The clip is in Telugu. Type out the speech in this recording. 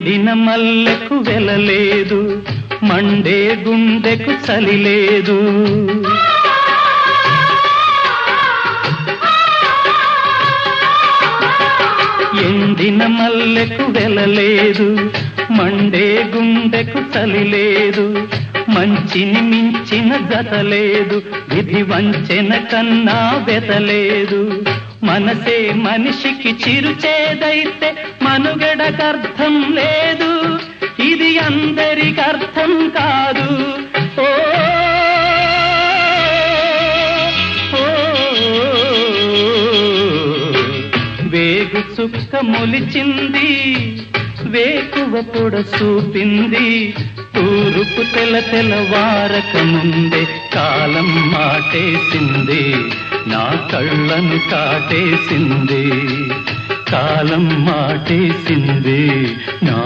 ఎండిన మల్లెకు వెలలేదు, మండే గుండెకు చలి లేదు. ఎండిన మల్లెకు వెలలేదు, మండే గుండెకు చలి లేదు. మంచిని మించిన గత లేదు, విధి వంచెన కన్నా బెతలేదు. మనసే మనిషికి చిరుచేదైతే మనుగడకర్థం లేదు, ఇది అందరికి అర్థం కాదు. ఓ వేగు చుక్క మొలిచింది, వేకువ పొడ చూపింది. తూరుపు తెలవారక ముందే కాలం మాటేసింది, నా కళ్ళను కాటేసింది. కాలం మాటేసింది, నా